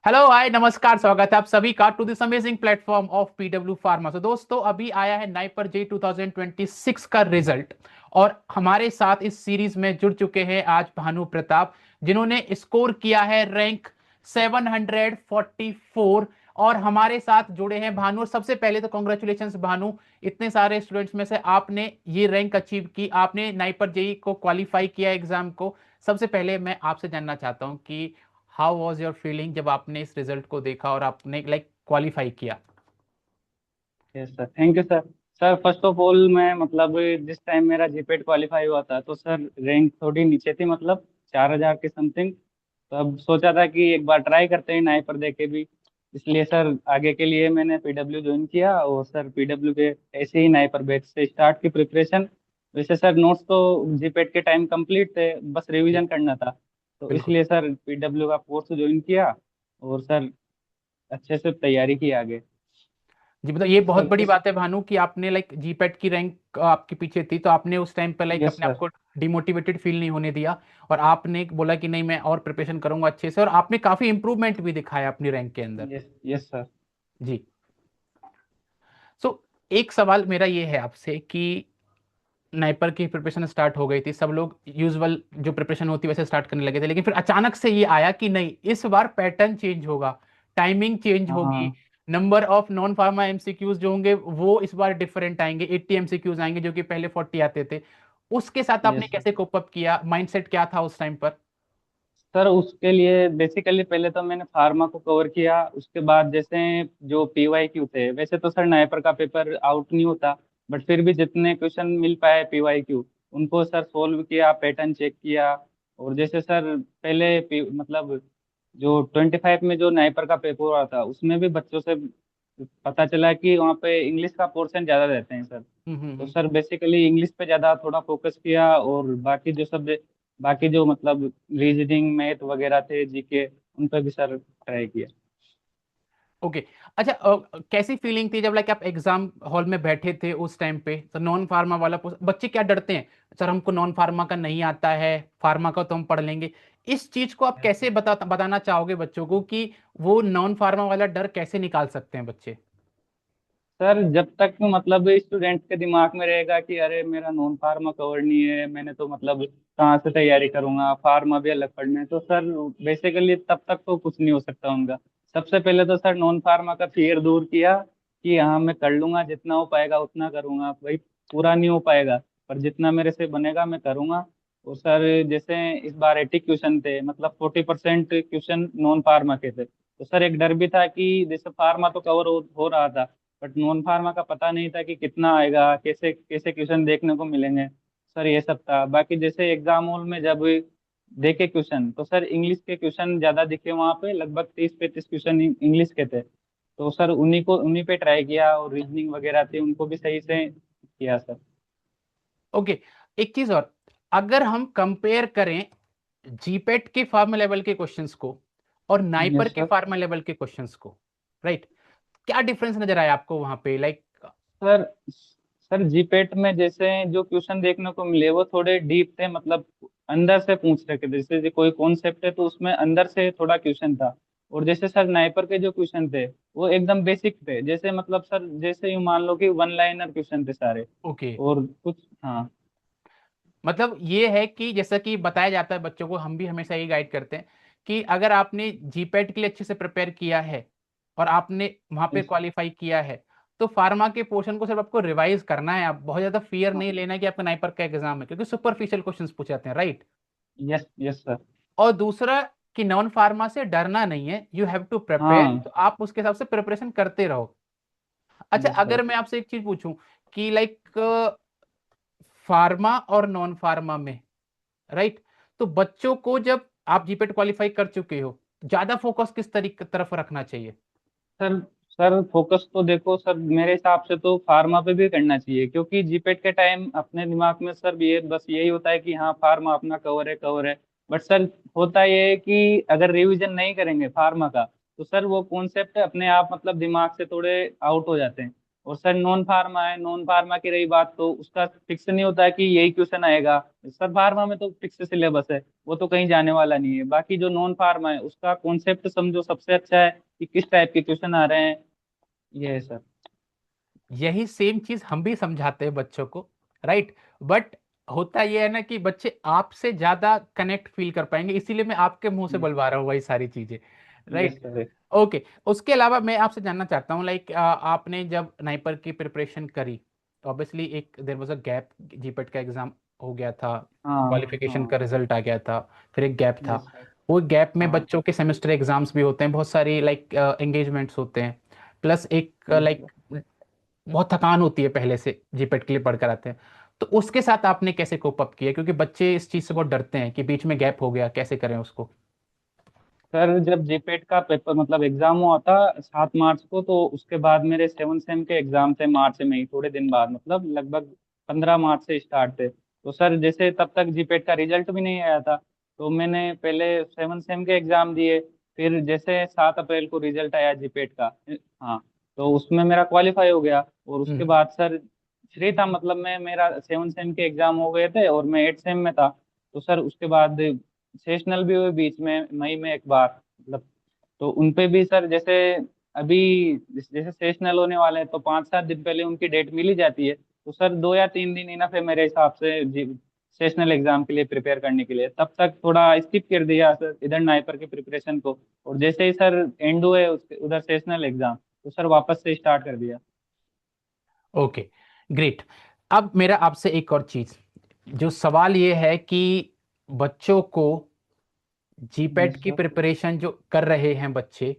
Hello hi नमस्कार, स्वागत है आप सभी का to this amazing platform of PW pharma. तो दोस्तों, अभी आया है नाइपर जे 2026 का रिजल्ट और हमारे साथ इस सीरीज में जुड़ चुके हैं आज भानु प्रताप, जिन्होंने स्कोर किया है रैंक 744। और हमारे साथ जुड़े हैं भानु। और सबसे पहले तो कॉन्ग्रेचुलेशन भानु, इतने सारे स्टूडेंट्स में से आपने ये रैंक अचीव की, आपने नाइपर जेई को क्वालिफाई किया एग्जाम को। सबसे पहले मैं आपसे जानना चाहता हूँ कि हाउ वॉज योर फीलिंग जब आपने इस रिजल्ट को देखा और आपने क्वालिफाई किया। Yes sir, thank you sir. Sir first of all मैं मतलब जिस टाइम मेरा जीपेट क्वालिफाई हुआ था तो सर रैंक थोड़ी नीचे थी, मतलब 4,000 के समथिंग। तो अब सोचा था कि एक बार ट्राई करते हैं नाइपर दे के भी। इसलिए सर आगे के लिए मैंने पीडब्ल्यू ज्वाइन किया और सर पीडब्ल्यू के ऐसे ही नाइपर बैच से स्टार्ट की प्रिपरेशन। वैसे सर नोट्स तो जीपेट के टाइम कंप्लीट थे, बस जी रिवीजन करना था। तो बिल्कुल। इसलिए सर पीडब्ल्यू का कोर्स ज्वाइन किया और सर अच्छे से तैयारी की आगे। जी मतलब ये बहुत सर बड़ी इस बात है भानु कि आपने जीपैट की रैंक आपके पीछे थी, तो आपने उस टाइम पे यस अपने आप सर। को डिमोटिवेटेड फील नहीं होने दिया। और आपने बोला कि नहीं, मैं और प्रिपरेशन करूंगा अच्छे से, और आपने काफी इंप्रूवमेंट भी दिखाया अपनी रैंक के अंदर। Yes yes sir. जी। सो एक सवाल मेरा ये है आपसे कि नाइपर की प्रिपरेशन स्टार्ट हो गई थी, सब लोग यूजुअल जो प्रिपरेशन होती है वैसे स्टार्ट करने लगे थे, लेकिन फिर अचानक से ये आया कि नहीं, इस बार पैटर्न चेंज होगा, टाइमिंग चेंज होगी, हाँ। Number of non pharma MCQs जो होंगे वो इस बार डिफरेंट आएंगे, 80 एमसीक्यूज आएंगे जो कि पहले 40 आते थे। उसके साथ आपने यस कैसे कोप अप किया, माइंडसेट क्या था उस टाइम पर? सर, उसके लिए बेसिकली पहले तो मैंने फार्मा को कवर किया। उसके बाद जैसे जो पीवाई क्यू थे, वैसे तो सर नाइपर का पेपर आउट नहीं होता, बट फिर भी जितने क्वेश्चन मिल पाए पीवाई क्यू उनको सर सोल्व किया, पैटर्न चेक किया। और जैसे सर पहले मतलब जो 25 में जो नाइपर का पेपर हुआ था उसमें भी बच्चों से पता चला कि वहाँ पे इंग्लिश का पोर्शन ज़्यादा रहते हैं सर। तो हम्म। सर बेसिकली इंग्लिश पे ज़्यादा थोड़ा फोकस किया और बाकी जो मतलब रीजनिंग मैथ वगैरह थे, जीके, उन पर भी सर ट्राई किया। ओके। अच्छा, कैसी फीलिंग थी जब आप एग्जाम हॉल में बैठे थे उस टाइम पे? तो नॉन फार्मा वाला बच्चे क्या डरते हैं, सर हमको नॉन फार्मा का नहीं आता है, फार्मा का तो हम पढ़ लेंगे। इस चीज को आप कैसे बताना चाहोगे बच्चों को कि वो नॉन फार्मा वाला डर कैसे निकाल सकते हैं बच्चे? सर जब तक मतलब स्टूडेंट के दिमाग में रहेगा कि अरे मेरा नॉन फार्मा कवर नहीं है, मैंने तो मतलब कहाँ से तैयारी करूंगा, फार्मा भी अलग पढ़ना है, तो सर बेसिकली तब तक तो कुछ नहीं हो सकता उनका। सबसे पहले तो सर नॉन फार्मा का फियर दूर किया कि हाँ मैं कर लूंगा, जितना हो पाएगा उतना करूंगा भाई। पूरा नहीं हो पाएगा पर जितना मेरे से बनेगा मैं करूंगा। और सर जैसे इस बार 80 क्वेश्चन थे, मतलब 40% क्वेश्चन नॉन फार्मा के थे। तो सर एक डर भी था कि जैसे फार्मा तो कवर हो रहा था, बट नॉन फार्मा का पता नहीं था कि कितना आएगा, कैसे कैसे क्वेश्चन देखने को मिलेंगे। सर ये सब था। बाकी जैसे एग्जाम हॉल में जब देखे क्वेश्चन तो सर इंग्लिश के क्वेश्चन ज्यादा दिखे, वहाँ पे लगभग 30-35 क्वेश्चन इंग्लिश के थे। तो सर उन्हीं पे ट्राई किया और रीजनिंग वगैरह थी उनको भी सही से किया सर। ओके। एक चीज और, अगर हम कंपेयर करें जीपेट के फार्मा लेवल के क्वेश्चंस को और नाइपर यस के सर। फार्मा लेवल के क्वेश्चंस को, राइट, क्या डिफरेंस नजर आया आपको वहां पे सर सर जीपेट में जैसे जो क्वेश्चन देखने को मिले वो थोड़े डीप थे, मतलब अंदर से पूछ रहे थे। जैसे जो कोई कॉन्सेप्ट है तो उसमें अंदर से थोड़ा क्वेश्चन था। और जैसे सर नाइपर के जो क्वेश्चन थे वो एकदम बेसिक थे, जैसे मतलब सर जैसे यूं मान लो कि वन लाइनर क्वेश्चन थे सारे। ओके। और कुछ, हाँ। मतलब ये है कि जैसा कि बताया जाता है बच्चों को, हम भी हमेशा ये गाइड करते हैं कि अगर आपने जीपेट के लिए अच्छे से प्रिपेयर किया है और आपने वहां पे यस। क्वालिफाई किया है, तो फार्मा के पोर्शन को सिर्फ आपको रिवाइज करना है। आप बहुत ज्यादा फियर नहीं लेना है कि आपका नाइपर का एग्जाम है, क्योंकि सुपरफिशियल क्वेश्चंस पूछे जाते हैं, राइट। Yes yes sir. और दूसरा कि नॉन फार्मा से डरना नहीं है, यू हैव टू प्रिपेयर, हाँ। तो आप उसके हिसाब से प्रिपरेशन करते रहो। अच्छा, यस सर। अगर मैं आपसे एक चीज पूछूं कि फार्मा और नॉन फार्मा में, राइट, तो बच्चों को जब आप जीपेट क्वालिफाई कर चुके हो, ज्यादा फोकस किस तरीके तरफ रखना चाहिए? सर सर फोकस तो देखो सर, मेरे हिसाब से तो फार्मा पे भी करना चाहिए, क्योंकि जीपेट के टाइम अपने दिमाग में सर ये बस यही होता है कि हाँ फार्मा अपना कवर है, कवर है। बट सर होता ये है कि अगर रिवीजन नहीं करेंगे फार्मा का तो सर वो कॉन्सेप्ट अपने आप मतलब दिमाग से थोड़े आउट हो जाते हैं। और सर नॉन फार्मा है, नॉन फार्मा की रही बात तो उसका फिक्स नहीं होता है कि यही क्वेश्चन आएगा। सर फार्मा में तो फिक्स सिलेबस है, वो तो कहीं जाने वाला नहीं है। बाकी जो नॉन फार्मा है उसका कॉन्सेप्ट समझो सबसे अच्छा है कि किस टाइप के क्वेश्चन आ रहे हैं। ये है सर। यही सेम चीज हम भी समझाते हैं बच्चों को, राइट। बट होता यह है ना कि बच्चे आपसे ज्यादा कनेक्ट फील कर पाएंगे, इसीलिए मैं आपके मुंह से बुलवा रहा हूँ वही सारी चीजें, यस राइट। सर। ओके। उसके अलावा मैं आपसे जानना चाहता हूँ, लाइक आपने जब नाइपर की प्रिपरेशन करी तो ऑब्वियसली एक there was a gap, GPAT का एग्जाम हो गया था, हाँ क्वालिफिकेशन हाँ। का रिजल्ट आ गया था, फिर एक गैप था। Yes sir. वो गैप में हाँ। बच्चों के सेमेस्टर एग्जाम्स भी होते हैं, बहुत सारी लाइक एंगेजमेंट्स होते हैं, प्लस एक यस लाइक सर। बहुत थकान होती है पहले से जीपेट के लिए पढ़कर आते हैं। तो उसके साथ आपने कैसे कोप अप किया, क्योंकि बच्चे इस चीज से बहुत डरते हैं कि बीच में गैप हो गया, कैसे करें उसको। सर जब जेपेट का पेपर मतलब एग्जाम हुआ था 7 मार्च को, तो उसके बाद मेरे 7 सेम के एग्जाम थे मार्च में ही, थोड़े दिन बाद, मतलब लगभग 15 मार्च से स्टार्ट थे। तो सर जैसे तब तक जीपेट का रिजल्ट भी नहीं आया था, तो मैंने पहले 7 सेम के एग्जाम दिए। फिर जैसे 7 अप्रैल को रिजल्ट आया जीपेट का, हाँ, तो उसमें मेरा क्वालिफाई हो गया। और उसके हम्म। बाद सर फ्री था, मतलब मैं मेरा 7 सेम के एग्जाम हो गए थे और मैं 8 सेम में था। तो सर उसके बाद सेशनल भी हुए बीच में, मई में एक बार, मतलब। तो उनपे भी सर जैसे अभी जैसे सेशनल होने वाले हैं तो 5-7 दिन पहले उनकी डेट मिल ही जाती है। तो सर 2 या 3 दिन इनफ है मेरे हिसाब से जी सेशनल एग्जाम के लिए प्रिपेयर करने के लिए। तब तक थोड़ा स्किप कर दिया सर इधर नाइपर के प्रिपरेशन को, और जैसे ही सर एंड हुए उसके उधर सेशनल एग्जाम, तो सर वापस से स्टार्ट कर दिया। Okay, great. अब मेरा आपसे एक और चीज, जो सवाल ये है कि बच्चों को जीपेट यस की सर। प्रिपरेशन जो कर रहे हैं बच्चे,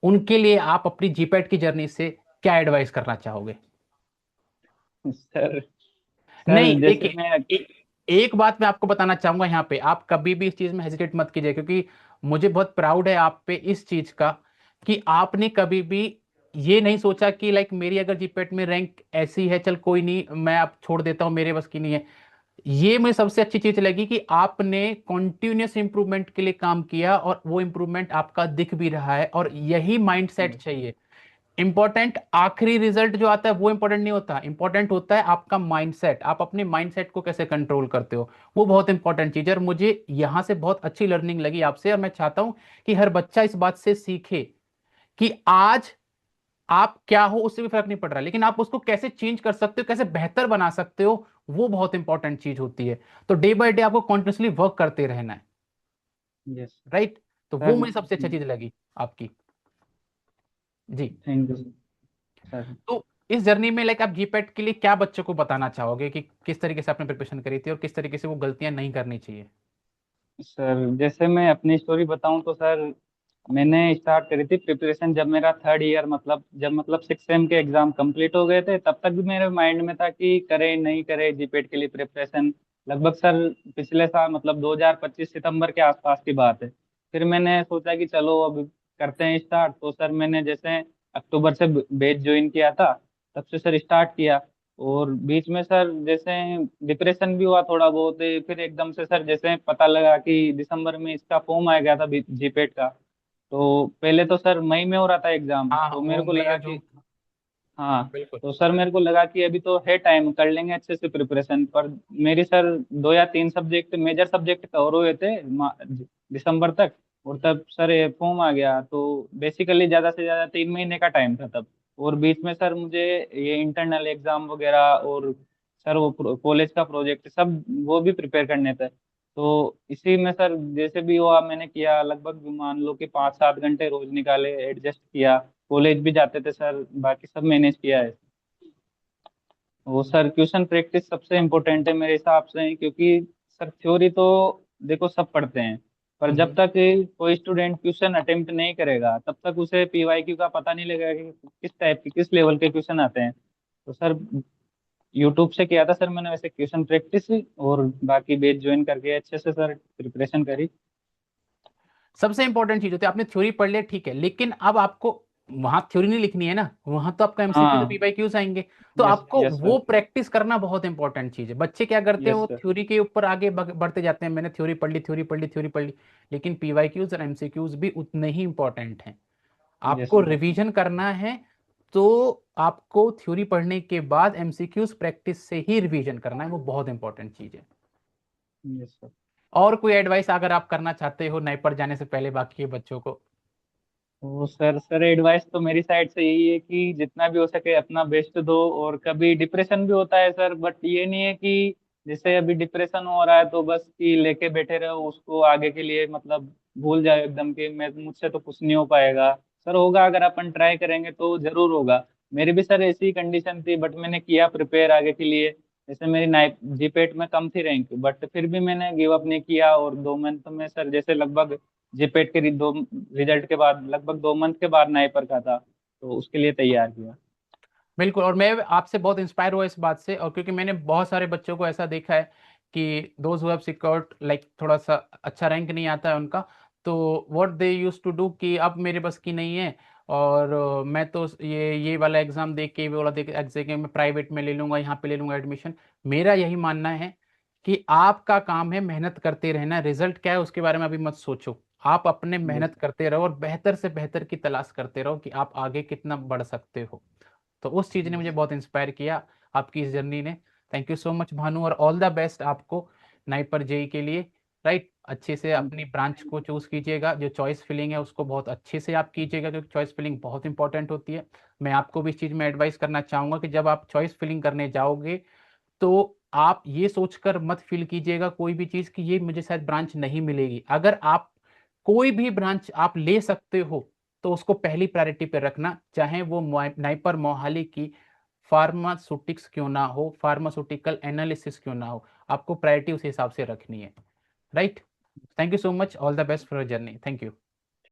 उनके लिए आप अपनी जीपेट की जर्नी से क्या एडवाइस करना चाहोगे। सर सर नहीं जैसे देखिए, मैं। एक बात मैं आपको बताना चाहूंगा यहाँ पे, आप कभी भी इस चीज में हेजिटेट मत कीजिए, क्योंकि मुझे बहुत प्राउड है आप पे इस चीज का कि आपने कभी भी ये नहीं सोचा कि लाइक मेरी अगर जीपेट में रैंक ऐसी है, चल कोई नहीं मैं अब छोड़ देता हूँ, मेरे बस की नहीं है। ये मुझे सबसे अच्छी चीज लगी कि आपने कॉन्टिन्यूस इंप्रूवमेंट के लिए काम किया, और वो इंप्रूवमेंट आपका दिख भी रहा है, और यही माइंडसेट चाहिए। इंपॉर्टेंट आखिरी रिजल्ट जो आता है वो इंपॉर्टेंट नहीं होता, इंपॉर्टेंट होता है आपका माइंडसेट, आप अपने माइंडसेट को कैसे कंट्रोल करते हो, वो बहुत इंपॉर्टेंट चीज है। और मुझे यहां से बहुत अच्छी लर्निंग लगी आपसे, और मैं चाहता हूं कि हर बच्चा इस बात से सीखे कि आज आप क्या हो उससे भी फर्क नहीं पड़ रहा, लेकिन आप उसको कैसे चेंज कर सकते हो, कैसे बेहतर बना सकते हो, वो बहुत इंपॉर्टेंट चीज होती है। तो डे बाय डे आपको कॉन्टिन्यूसली वर्क करते रहना है, यस राइट। तो वो सर। मुझे सबसे अच्छा चीज लगी आपकी। जी। Thank you sir. तो इस जर्नी में लाइक आप जीपेट के लिए क्या बच्चों को बताना चाहोगे कि किस तरीके से आपने प्रिपरेशन करी थी और किस तरीके से वो गलतियां नहीं करनी चाहिए। सर जैसे मैं अपनी स्टोरी बताऊं तो सर मैंने स्टार्ट करी थी प्रिपरेशन जब मेरा 3rd ईयर, मतलब जब मतलब 6 सेम के एग्जाम कंप्लीट हो गए थे, तब तक भी मेरे माइंड में था कि करें नहीं करें जीपेट के लिए प्रिपरेशन। लगभग सर पिछले साल मतलब 2025 सितंबर के आसपास की बात है। फिर मैंने सोचा कि चलो अब करते हैं स्टार्ट। तो सर मैंने जैसे अक्टूबर से बैच ज्वाइन किया था, तब से सर स्टार्ट किया। और बीच में सर जैसे डिप्रेशन भी हुआ थोड़ा बहुत, फिर एकदम से सर जैसे पता लगा कि दिसंबर में इसका फॉर्म आ गया था जीपेट का। तो पहले तो सर मई में हो रहा था एग्जाम, हाँ तो वो मेरे को मई लगा और जून। कि हाँ, बिल्कुल। तो सर मेरे को लगा कि अभी तो है टाइम, कर लेंगे अच्छे से प्रिपरेशन। पर मेरी सर 2 या 3 सब्जेक्ट मेजर सब्जेक्ट कवर हुए थे दिसंबर तक। और तब सर ये फॉर्म आ गया, तो बेसिकली ज्यादा से ज्यादा 3 महीने का टाइम था तब। और बीच में सर मुझे ये इंटरनल एग्जाम वगैरह और सर वो कॉलेज का प्रोजेक्ट सब वो भी प्रिपेयर करने थे। तो इसी में सर जैसे भी हुआ मैंने किया, लगभग मान लो कि 5-7 घंटे रोज निकाले, एडजस्ट किया। कॉलेज भी जाते थे सर, बाकी सब मैनेज किया है। वो सर ट्यूशन प्रैक्टिस सबसे इम्पोर्टेंट है मेरे हिसाब से, क्योंकि सर थ्योरी तो देखो सब पढ़ते हैं, पर जब हम्म। तक कोई स्टूडेंट ट्यूशन अटेम्प्ट नहीं करेगा तब तक उसे पीवाईक्यू का पता नहीं लगेगा कि किस टाइप के किस लेवल के क्वेश्चन आते हैं। तो सर यूट्यूब से किया था सर मैंने वैसे क्वेश्चन प्रैक्टिस, और बाकी बैच ज्वाइन करके अच्छे से सर प्रिपरेशन करी। सबसे इंपॉर्टेंट चीज होती है, आपने थ्योरी पढ़ लिया ठीक है, लेकिन अब आपको वहां थ्योरी नहीं लिखनी है ना, वहां तो आपका एमसीक्यू तो हाँ। पीवाईक्यूज आएंगे। तो यस आपको यस वो सर। प्रैक्टिस करना बहुत इंपॉर्टेंट चीज है। बच्चे क्या करते हैं, यस वो सर। थ्योरी के ऊपर आगे बढ़ते जाते हैं, मैंने थ्योरी पढ़ ली, थ्योरी पढ़ ली, थ्योरी पढ़ ली, लेकिन पीवाईक्यूज और एमसीक्यूज भी उतने ही इंपॉर्टेंट हैं। यस आपको सर। रिवीजन करना है, तो आपको थ्योरी पढ़ने के बाद एमसीक्यूज प्रैक्टिस से ही रिवीजन करना है, वो बहुत इंपॉर्टेंट चीज है। Yes sir. और कोई एडवाइस अगर आप करना चाहते हो नाइपर जाने से पहले बाकी के बच्चों को? तो सर एडवाइस तो मेरी साइड से यही है कि जितना भी हो सके अपना बेस्ट दो। और कभी डिप्रेशन भी होता है सर, बट ये नहीं है कि जैसे अभी डिप्रेशन हो रहा है तो बस कि लेके बैठे रहो उसको आगे के लिए, मतलब भूल जाओ एकदम कि मैं मुझसे तो कुछ नहीं हो पाएगा। सर होगा, अगर अपन ट्राई करेंगे तो जरूर होगा। मेरी भी सर ऐसी कंडीशन थी, बट मैंने किया प्रिपेयर आगे के लिए। जैसे मेरी नाइप जीपेट में कम थी रैंक, बट फिर भी मैंने गिव अप नहीं किया। और 2 मंथ में सर जैसे लगभग जेपेट के दो रिजल्ट के बाद, लगभग 2 मंथ के बाद नाइपर का था, तो उसके लिए तैयार किया। बिल्कुल, और मैं आपसे बहुत इंस्पायर हुआ इस बात से, और क्योंकि मैंने बहुत सारे बच्चों को ऐसा देखा है कि those who have secured like थोड़ा सा अच्छा रैंक नहीं आता है उनका, तो what they use to do कि अब मेरे बस की नहीं है, और मैं तो ये वाला एग्जाम देख के, ये वाला देख एग्जाम मैं प्राइवेट में ले लूंगा, यहाँ पे ले लूंगा एडमिशन। मेरा यही मानना है कि आपका काम है मेहनत करते रहना, रिजल्ट क्या है उसके बारे में अभी मत सोचो। आप अपने यस मेहनत करते रहो और बेहतर से बेहतर की तलाश करते रहो कि आप आगे कितना बढ़ सकते हो। तो उस चीज़ ने मुझे बहुत इंस्पायर किया, आपकी इस जर्नी ने। Thank you so much Bhanu, और ऑल द बेस्ट आपको नाइपर जेई के लिए। राइट, अच्छे से थैंक अपनी यू। ब्रांच को चूज कीजिएगा, जो चॉइस फिलिंग है उसको बहुत अच्छे से आप कीजिएगा, क्योंकि चॉइस फिलिंग बहुत इंपॉर्टेंट होती है। मैं आपको भी इस चीज़ में एडवाइस करना चाहूंगा कि जब आप चॉइस फिलिंग करने जाओगे तो आप ये सोचकर मत फील कीजिएगा कोई भी चीज़ कि ये मुझे शायद ब्रांच नहीं मिलेगी। अगर आप कोई भी ब्रांच आप ले सकते हो तो उसको पहली प्रायोरिटी पे रखना, चाहे वो नाइपर मोहाली की फार्मास्यूटिक्स क्यों ना हो, फार्मास्यूटिकल एनालिसिस क्यों ना हो, आपको प्रायोरिटी उस हिसाब से रखनी है। Right. Thank you so much, all the best for journey, thank you.